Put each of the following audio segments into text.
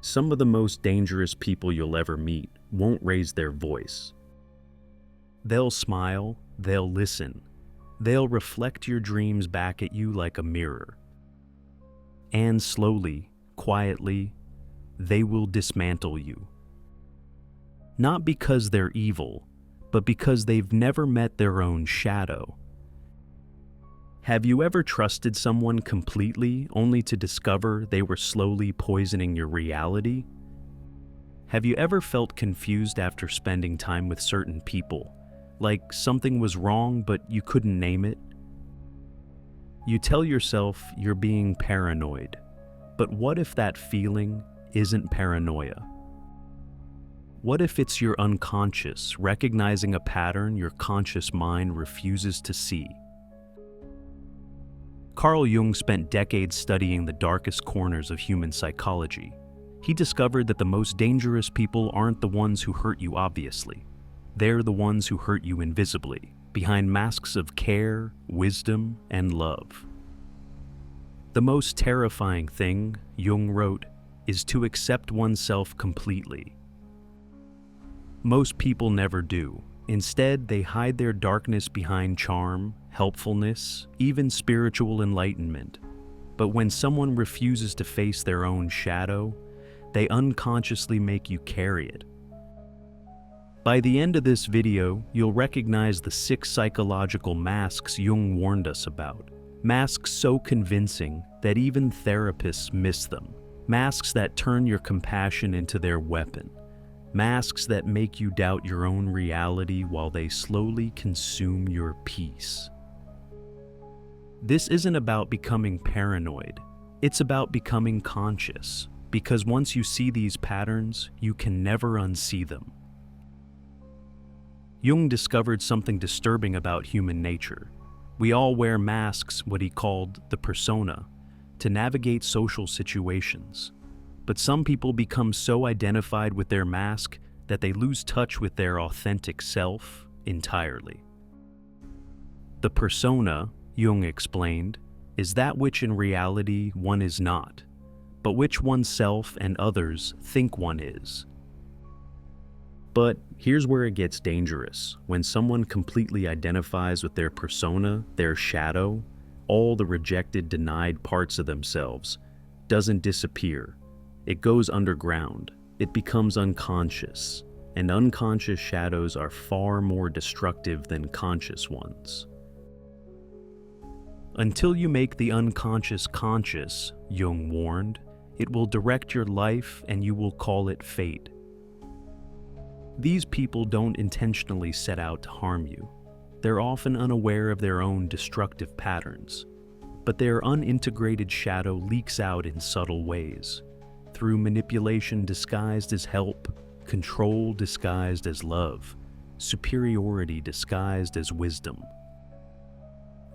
Some of the most dangerous people you'll ever meet won't raise their voice. They'll smile, they'll listen, they'll reflect your dreams back at you like a mirror. And slowly, quietly, they will dismantle you. Not because they're evil, but because they've never met their own shadow. Have you ever trusted someone completely only to discover they were slowly poisoning your reality? Have you ever felt confused after spending time with certain people, like something was wrong but you couldn't name it? You tell yourself you're being paranoid, but what if that feeling isn't paranoia? What if it's your unconscious recognizing a pattern your conscious mind refuses to see? Carl Jung spent decades studying the darkest corners of human psychology. He discovered that the most dangerous people aren't the ones who hurt you obviously. They're the ones who hurt you invisibly, behind masks of care, wisdom, and love. The most terrifying thing, Jung wrote, is to accept oneself completely. Most people never do. Instead, they hide their darkness behind charm, helpfulness, even spiritual enlightenment. But when someone refuses to face their own shadow, they unconsciously make you carry it. By the end of this video, you'll recognize the 6 psychological masks Jung warned us about. Masks so convincing that even therapists miss them. Masks that turn your compassion into their weapon. Masks that make you doubt your own reality while they slowly consume your peace. This isn't about becoming paranoid. It's about becoming conscious, because once you see these patterns, you can never unsee them. Jung discovered something disturbing about human nature. We all wear masks, what he called the persona, to navigate social situations. But some people become so identified with their mask that they lose touch with their authentic self entirely. The persona, Jung explained, is that which in reality one is not, but which oneself and others think one is. But here's where it gets dangerous. When someone completely identifies with their persona, their shadow, all the rejected, denied parts of themselves doesn't disappear. It goes underground. It becomes unconscious, and unconscious shadows are far more destructive than conscious ones. Until you make the unconscious conscious, Jung warned, it will direct your life and you will call it fate. These people don't intentionally set out to harm you. They're often unaware of their own destructive patterns, but their unintegrated shadow leaks out in subtle ways. Through manipulation disguised as help, control disguised as love, superiority disguised as wisdom.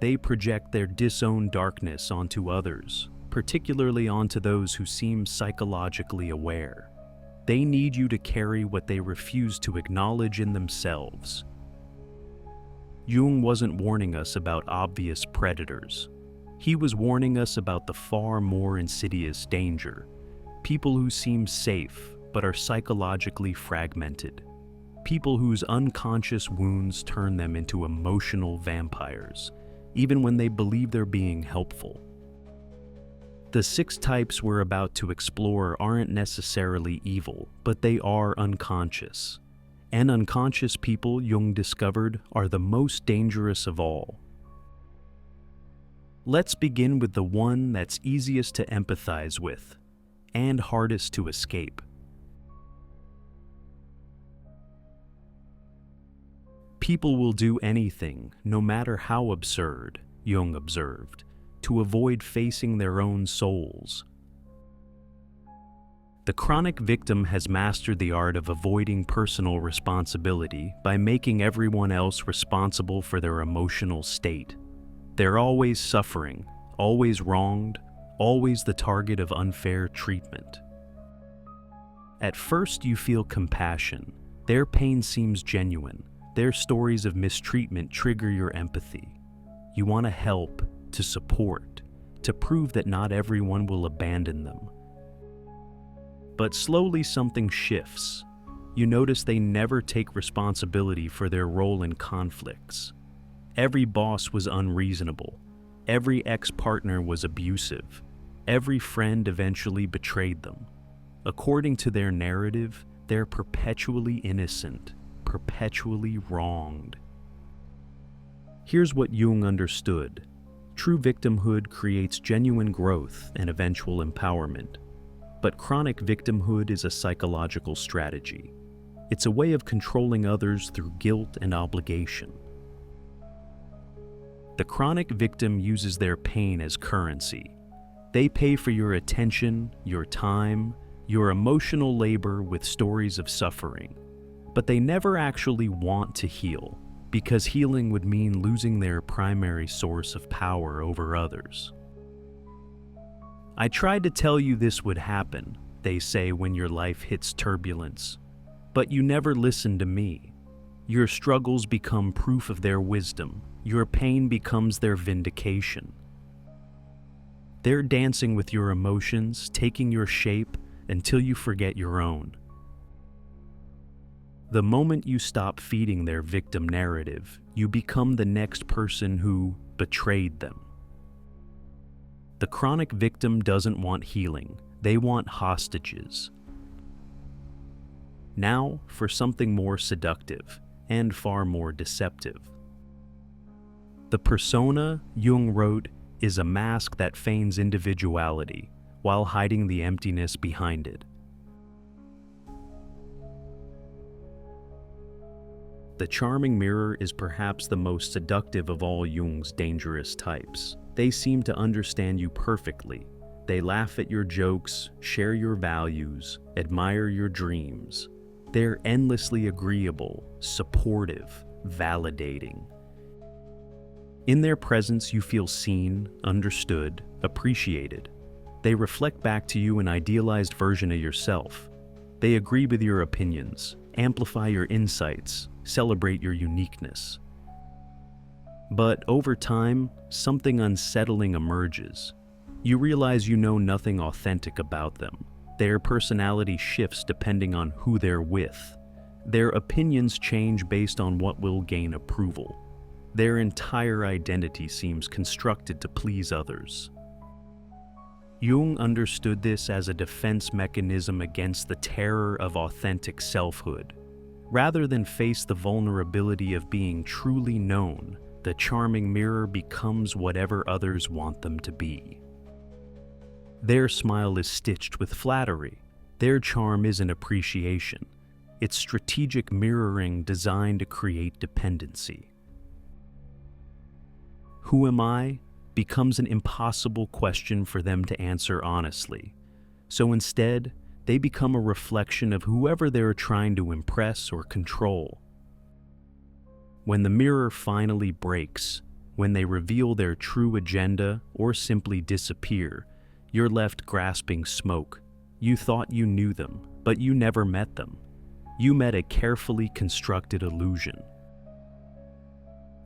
They project their disowned darkness onto others, particularly onto those who seem psychologically aware. They need you to carry what they refuse to acknowledge in themselves. Jung wasn't warning us about obvious predators. He was warning us about the far more insidious danger. People who seem safe but are psychologically fragmented. People whose unconscious wounds turn them into emotional vampires, even when they believe they're being helpful. The 6 types we're about to explore aren't necessarily evil, but they are unconscious. And unconscious people, Jung discovered, are the most dangerous of all. Let's begin with the one that's easiest to empathize with and hardest to escape. People will do anything, no matter how absurd, Jung observed, to avoid facing their own souls. The chronic victim has mastered the art of avoiding personal responsibility by making everyone else responsible for their emotional state. They're always suffering, always wronged, always the target of unfair treatment. At first you feel compassion. Their pain seems genuine. Their stories of mistreatment trigger your empathy. You want to help, to support, to prove that not everyone will abandon them. But slowly something shifts. You notice they never take responsibility for their role in conflicts. Every boss was unreasonable. Every ex-partner was abusive. Every friend eventually betrayed them. According to their narrative, they're perpetually innocent, perpetually wronged. Here's what Jung understood. True victimhood creates genuine growth and eventual empowerment. But chronic victimhood is a psychological strategy. It's a way of controlling others through guilt and obligation. The chronic victim uses their pain as currency. They pay for your attention, your time, your emotional labor with stories of suffering. But they never actually want to heal, because healing would mean losing their primary source of power over others. I tried to tell you this would happen, they say when your life hits turbulence. But you never listened to me. Your struggles become proof of their wisdom. Your pain becomes their vindication. They're dancing with your emotions, taking your shape until you forget your own. The moment you stop feeding their victim narrative, you become the next person who betrayed them. The chronic victim doesn't want healing. They want hostages. Now for something more seductive and far more deceptive. The persona, Jung wrote, is a mask that feigns individuality while hiding the emptiness behind it. The charming mirror is perhaps the most seductive of all Jung's dangerous types. They seem to understand you perfectly. They laugh at your jokes, share your values, admire your dreams. They're endlessly agreeable, supportive, validating. In their presence, you feel seen, understood, appreciated. They reflect back to you an idealized version of yourself. They agree with your opinions, amplify your insights, celebrate your uniqueness. But over time, something unsettling emerges. You realize you know nothing authentic about them. Their personality shifts depending on who they're with. Their opinions change based on what will gain approval. Their entire identity seems constructed to please others. Jung understood this as a defense mechanism against the terror of authentic selfhood. Rather than face the vulnerability of being truly known, the charming mirror becomes whatever others want them to be. Their smile is stitched with flattery. Their charm isn't appreciation. It's strategic mirroring designed to create dependency. Who am I? Becomes an impossible question for them to answer honestly. So instead, they become a reflection of whoever they're trying to impress or control. When the mirror finally breaks, when they reveal their true agenda or simply disappear, you're left grasping smoke. You thought you knew them, but you never met them. You met a carefully constructed illusion.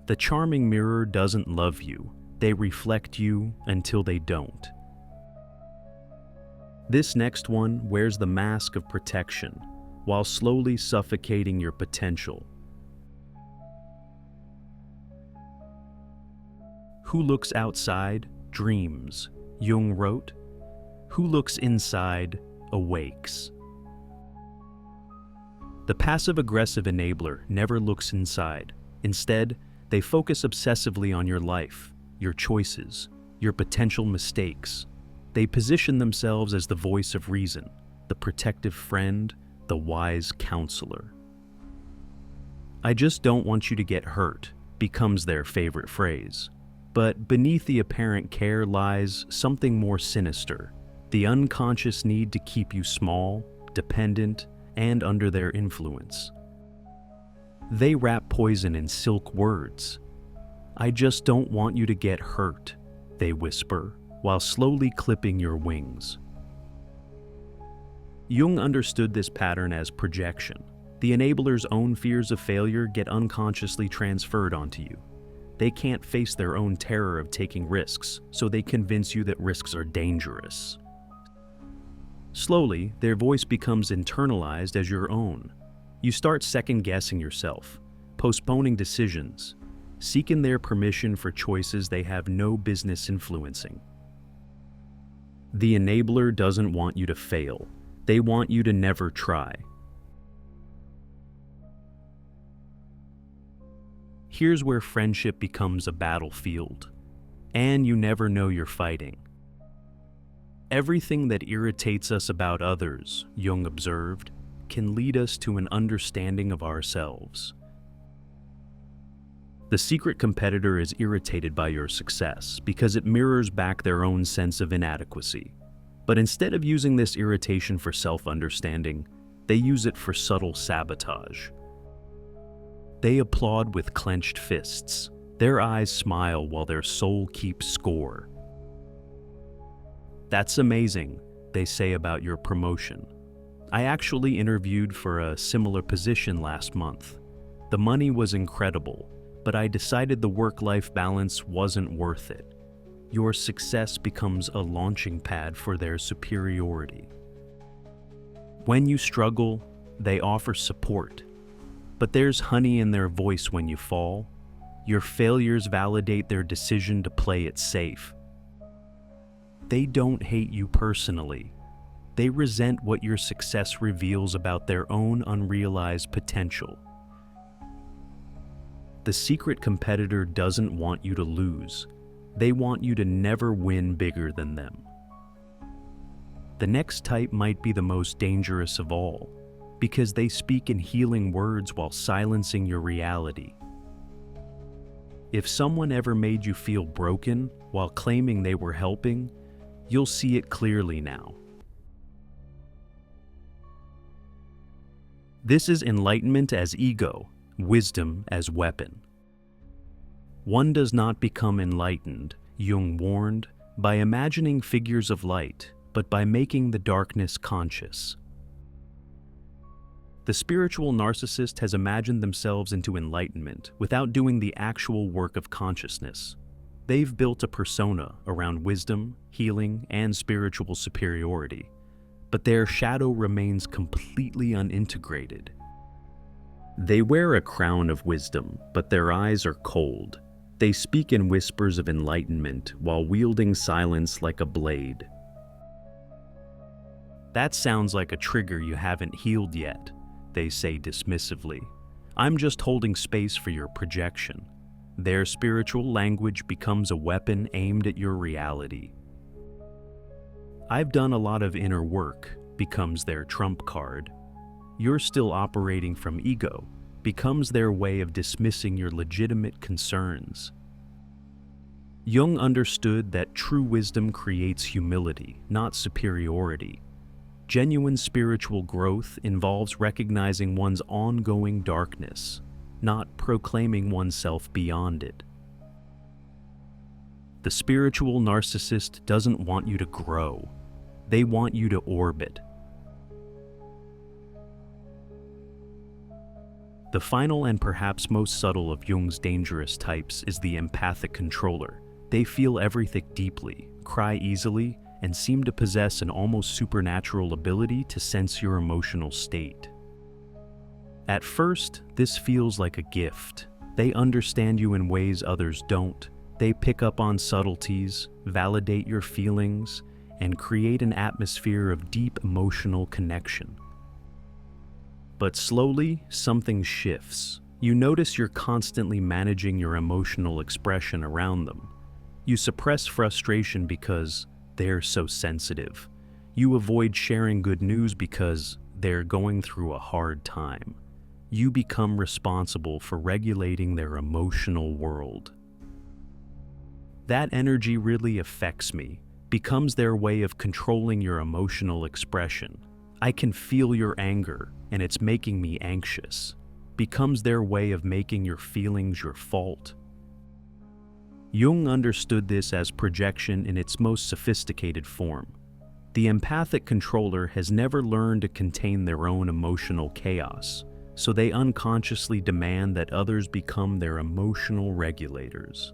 The charming mirror doesn't love you. They reflect you until they don't. This next one wears the mask of protection, while slowly suffocating your potential. Who looks outside, dreams, Jung wrote. Who looks inside, awakes. The passive-aggressive enabler never looks inside. Instead, they focus obsessively on your life, your choices, your potential mistakes. They position themselves as the voice of reason, the protective friend, the wise counselor. "I just don't want you to get hurt," becomes their favorite phrase. But beneath the apparent care lies something more sinister, the unconscious need to keep you small, dependent, and under their influence. They wrap poison in silk words. "I just don't want you to get hurt," they whisper, while slowly clipping your wings. Jung understood this pattern as projection. The enabler's own fears of failure get unconsciously transferred onto you. They can't face their own terror of taking risks, so they convince you that risks are dangerous. Slowly, their voice becomes internalized as your own. You start second-guessing yourself, postponing decisions, seeking their permission for choices they have no business influencing. The enabler doesn't want you to fail. They want you to never try. Here's where friendship becomes a battlefield, and you never know you're fighting. Everything that irritates us about others, Jung observed, can lead us to an understanding of ourselves. The secret competitor is irritated by your success because it mirrors back their own sense of inadequacy. But instead of using this irritation for self-understanding, they use it for subtle sabotage. They applaud with clenched fists. Their eyes smile while their soul keeps score. "That's amazing," they say about your promotion. "I actually interviewed for a similar position last month. The money was incredible, but I decided the work-life balance wasn't worth it." Your success becomes a launching pad for their superiority. When you struggle, they offer support. But there's honey in their voice when you fall. Your failures validate their decision to play it safe. They don't hate you personally. They resent what your success reveals about their own unrealized potential. The secret competitor doesn't want you to lose. They want you to never win bigger than them. The next type might be the most dangerous of all, because they speak in healing words while silencing your reality. If someone ever made you feel broken while claiming they were helping, you'll see it clearly now. This is enlightenment as ego, wisdom as weapon. One does not become enlightened, Jung warned, by imagining figures of light, but by making the darkness conscious. The spiritual narcissist has imagined themselves into enlightenment without doing the actual work of consciousness. They've built a persona around wisdom, healing, and spiritual superiority, but their shadow remains completely unintegrated. They wear a crown of wisdom, but their eyes are cold. They speak in whispers of enlightenment while wielding silence like a blade. "That sounds like a trigger you haven't healed yet," they say dismissively. "I'm just holding space for your projection." Their spiritual language becomes a weapon aimed at your reality. "I've done a lot of inner work," becomes their trump card. "You're still operating from ego," becomes their way of dismissing your legitimate concerns. Jung understood that true wisdom creates humility, not superiority. Genuine spiritual growth involves recognizing one's ongoing darkness, not proclaiming oneself beyond it. The spiritual narcissist doesn't want you to grow. They want you to orbit. The final and perhaps most subtle of Jung's dangerous types is the empathic controller. They feel everything deeply, cry easily, and seem to possess an almost supernatural ability to sense your emotional state. At first, this feels like a gift. They understand you in ways others don't. They pick up on subtleties, validate your feelings, and create an atmosphere of deep emotional connection. But slowly, something shifts. You notice you're constantly managing your emotional expression around them. You suppress frustration because they're so sensitive. You avoid sharing good news because they're going through a hard time. You become responsible for regulating their emotional world. That energy really affects me, becomes their way of controlling your emotional expression. "I can feel your anger, and it's making me anxious," becomes their way of making your feelings your fault. Jung understood this as projection in its most sophisticated form. The empathic controller has never learned to contain their own emotional chaos, so they unconsciously demand that others become their emotional regulators.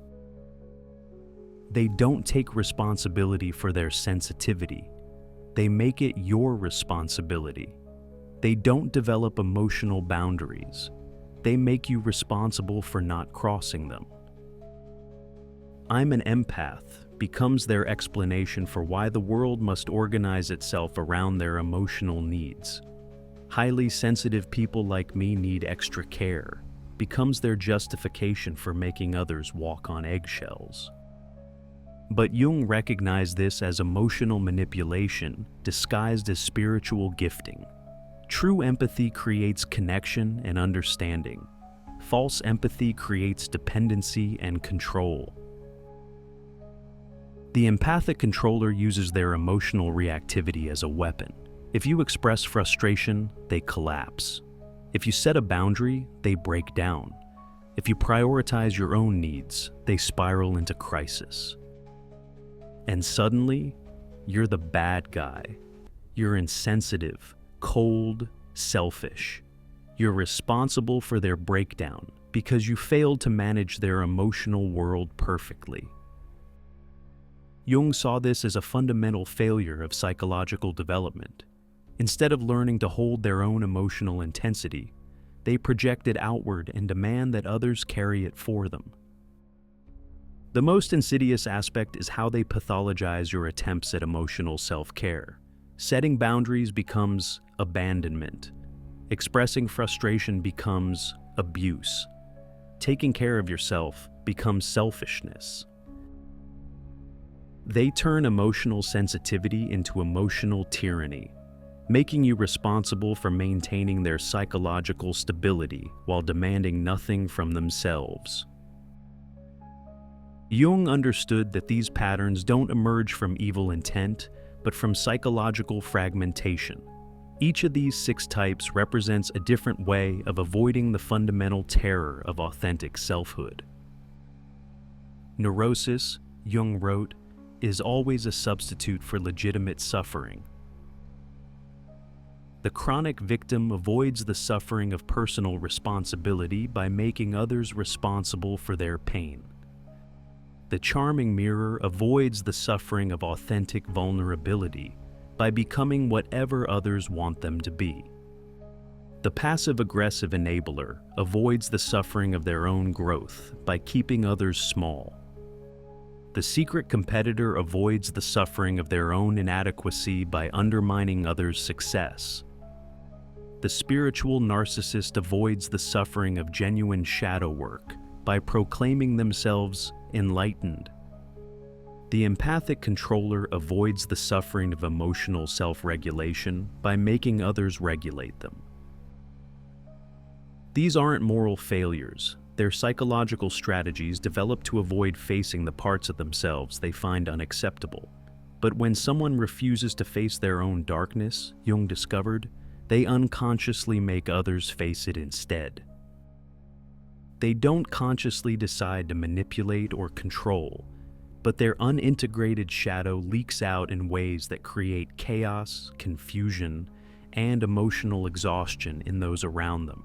They don't take responsibility for their sensitivity. they make it your responsibility. They don't develop emotional boundaries. They make you responsible for not crossing them. "I'm an empath" becomes their explanation for why the world must organize itself around their emotional needs. "Highly sensitive people like me need extra care" becomes their justification for making others walk on eggshells. But Jung recognized this as emotional manipulation disguised as spiritual gifting. True empathy creates connection and understanding. False empathy creates dependency and control. The empathic controller uses their emotional reactivity as a weapon. If you express frustration, they collapse. If you set a boundary, they break down. If you prioritize your own needs, they spiral into crisis. And suddenly, you're the bad guy. You're insensitive, cold, selfish. You're responsible for their breakdown because you failed to manage their emotional world perfectly. Jung saw this as a fundamental failure of psychological development. Instead of learning to hold their own emotional intensity, they project it outward and demand that others carry it for them. The most insidious aspect is how they pathologize your attempts at emotional self-care. Setting boundaries becomes abandonment. Expressing frustration becomes abuse. Taking care of yourself becomes selfishness. They turn emotional sensitivity into emotional tyranny, making you responsible for maintaining their psychological stability while demanding nothing from themselves. Jung understood that these patterns don't emerge from evil intent, but from psychological fragmentation. Each of these 6 types represents a different way of avoiding the fundamental terror of authentic selfhood. Neurosis, Jung wrote, is always a substitute for legitimate suffering. The chronic victim avoids the suffering of personal responsibility by making others responsible for their pain. The charming mirror avoids the suffering of authentic vulnerability by becoming whatever others want them to be. The passive-aggressive enabler avoids the suffering of their own growth by keeping others small. The secret competitor avoids the suffering of their own inadequacy by undermining others' success. The spiritual narcissist avoids the suffering of genuine shadow work by proclaiming themselves enlightened. The empathic controller avoids the suffering of emotional self-regulation by making others regulate them. These aren't moral failures. They're psychological strategies developed to avoid facing the parts of themselves they find unacceptable. But when someone refuses to face their own darkness, Jung discovered, they unconsciously make others face it instead. They don't consciously decide to manipulate or control, but their unintegrated shadow leaks out in ways that create chaos, confusion, and emotional exhaustion in those around them.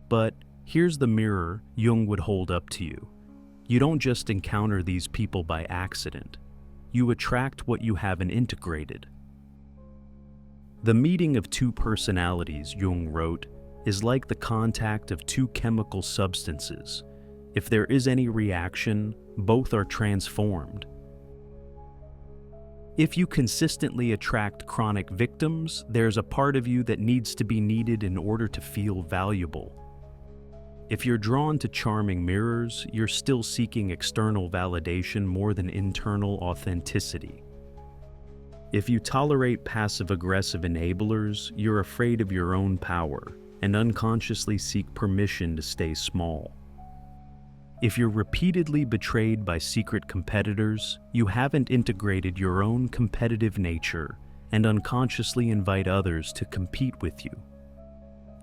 But here's the mirror Jung would hold up to you. You don't just encounter these people by accident. You attract what you haven't integrated. The meeting of 2 personalities, Jung wrote, is like the contact of 2 chemical substances. If there is any reaction, both are transformed. If you consistently attract chronic victims, there's a part of you that needs to be needed in order to feel valuable. If you're drawn to charming mirrors, you're still seeking external validation more than internal authenticity. If you tolerate passive-aggressive enablers, you're afraid of your own power and unconsciously seek permission to stay small. If you're repeatedly betrayed by secret competitors, you haven't integrated your own competitive nature and unconsciously invite others to compete with you.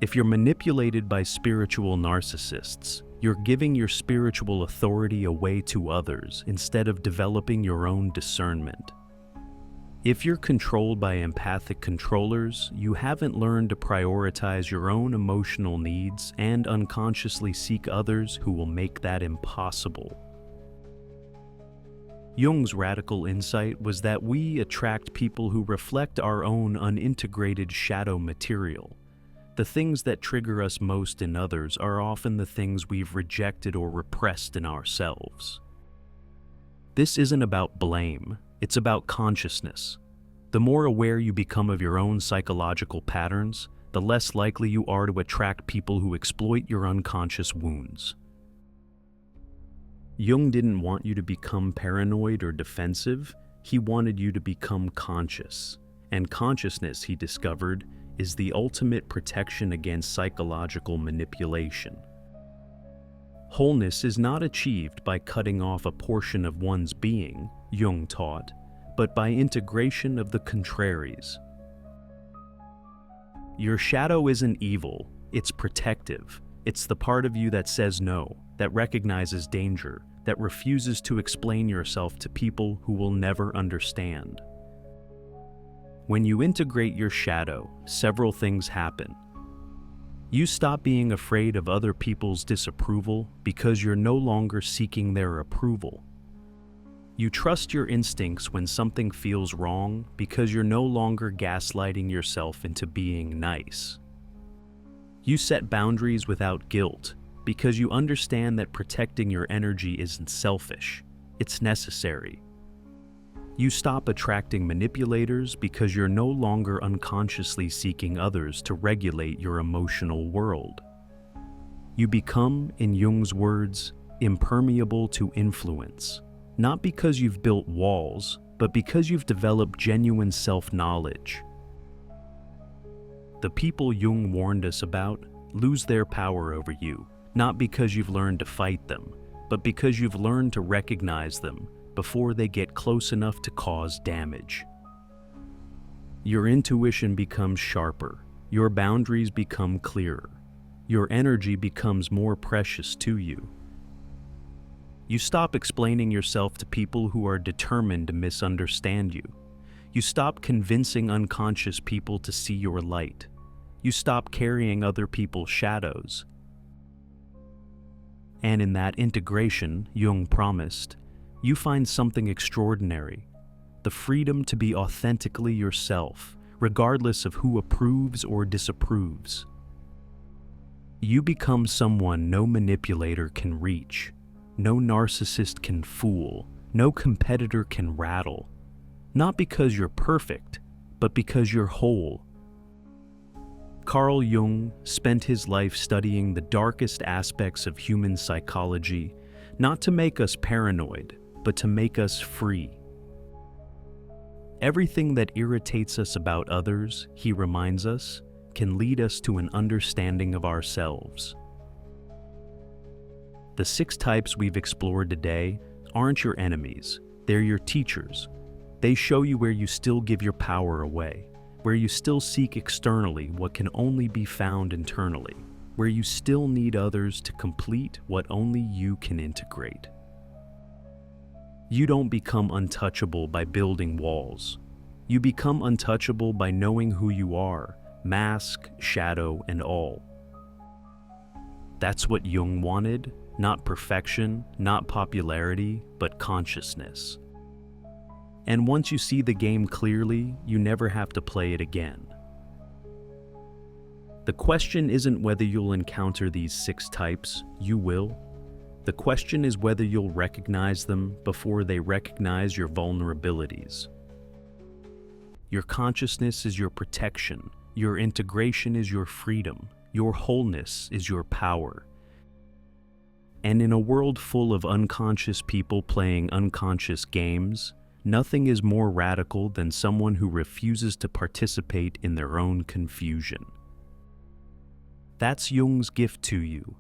If you're manipulated by spiritual narcissists, you're giving your spiritual authority away to others instead of developing your own discernment. If you're controlled by empathic controllers, you haven't learned to prioritize your own emotional needs and unconsciously seek others who will make that impossible. Jung's radical insight was that we attract people who reflect our own unintegrated shadow material. The things that trigger us most in others are often the things we've rejected or repressed in ourselves. This isn't about blame, it's about consciousness. The more aware you become of your own psychological patterns, the less likely you are to attract people who exploit your unconscious wounds. Jung didn't want you to become paranoid or defensive, he wanted you to become conscious. And consciousness, he discovered, is the ultimate protection against psychological manipulation. Wholeness is not achieved by cutting off a portion of one's being, Jung taught, but by integration of the contraries. Your shadow isn't evil, it's protective. It's the part of you that says no, that recognizes danger, that refuses to explain yourself to people who will never understand. When you integrate your shadow, several things happen. You stop being afraid of other people's disapproval because you're no longer seeking their approval. You trust your instincts when something feels wrong because you're no longer gaslighting yourself into being nice. You set boundaries without guilt because you understand that protecting your energy isn't selfish, it's necessary. You stop attracting manipulators because you're no longer unconsciously seeking others to regulate your emotional world. You become, in Jung's words, impermeable to influence, not because you've built walls, but because you've developed genuine self-knowledge. The people Jung warned us about lose their power over you, not because you've learned to fight them, but because you've learned to recognize them before they get close enough to cause damage. Your intuition becomes sharper, your boundaries become clearer, your energy becomes more precious to you. You stop explaining yourself to people who are determined to misunderstand you. You stop convincing unconscious people to see your light. You stop carrying other people's shadows. And in that integration, Jung promised, you find something extraordinary, the freedom to be authentically yourself, regardless of who approves or disapproves. You become someone no manipulator can reach, no narcissist can fool, no competitor can rattle, not because you're perfect, but because you're whole. Carl Jung spent his life studying the darkest aspects of human psychology, not to make us paranoid, but to make us free. Everything that irritates us about others, he reminds us, can lead us to an understanding of ourselves. The 6 types we've explored today aren't your enemies, they're your teachers. They show you where you still give your power away, where you still seek externally what can only be found internally, where you still need others to complete what only you can integrate. You don't become untouchable by building walls. You become untouchable by knowing who you are, mask, shadow, and all. That's what Jung wanted, not perfection, not popularity, but consciousness. And once you see the game clearly, you never have to play it again. The question isn't whether you'll encounter these 6 types, you will. The question is whether you'll recognize them before they recognize your vulnerabilities. Your consciousness is your protection, your integration is your freedom, your wholeness is your power. And in a world full of unconscious people playing unconscious games, nothing is more radical than someone who refuses to participate in their own confusion. That's Jung's gift to you,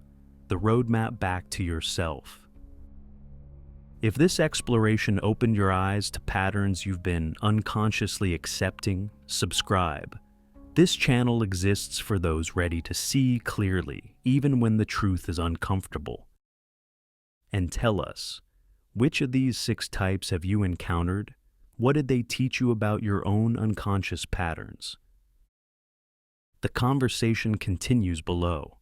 the roadmap back to yourself. If this exploration opened your eyes to patterns you've been unconsciously accepting, subscribe. This channel exists for those ready to see clearly, even when the truth is uncomfortable. And tell us, which of these 6 types have you encountered? What did they teach you about your own unconscious patterns? The conversation continues below.